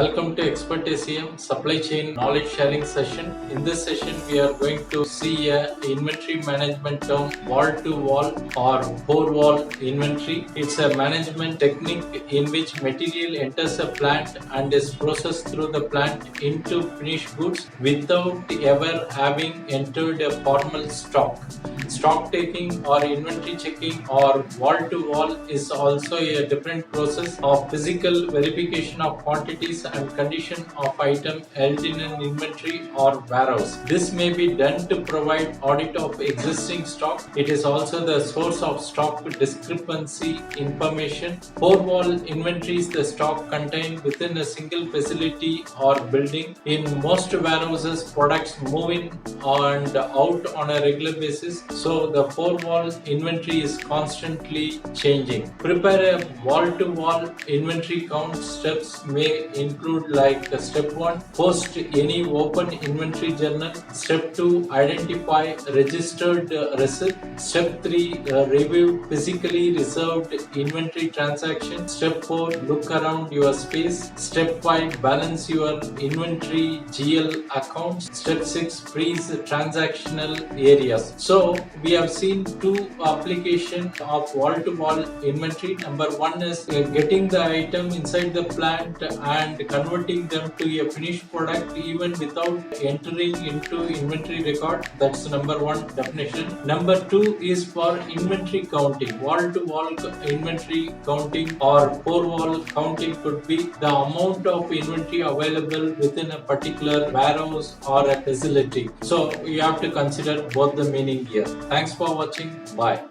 Welcome to Expert ACM Supply Chain Knowledge Sharing session. In this session, we are going to see a inventory management term wall-to-wall or four-wall inventory. It's a management technique in which material enters a plant and is processed through the plant into finished goods without ever having entered a formal stock. Stock taking or inventory checking or wall-to-wall is also a different process of physical verification of quantities and condition of item held in an inventory or warehouse. This may be done to provide audit of existing stock. It is also the source of stock discrepancy information. Four-wall inventory is the stock contained within a single facility or building. In most warehouses, products move in and out on a regular basis, so the four-wall inventory is constantly changing. Prepare a wall-to-wall inventory count. Steps may include like step 1, post any open inventory journal. Step 2, identify registered receipt. Step 3, review physically reserved inventory transaction. Step 4, look around your space. Step 5, balance your inventory GL accounts. Step 6, freeze transactional areas. So we have seen two applications of wall-to-wall inventory. Number 1 is getting the item inside the plant and converting them to a finished product even without entering into inventory record. That's number 1 definition. Number 2 is for inventory counting. Wall-to-wall inventory counting or four-wall counting could be the amount of inventory available within a particular warehouse or a facility. So you have to consider both the meaning here. Thanks for watching. Bye.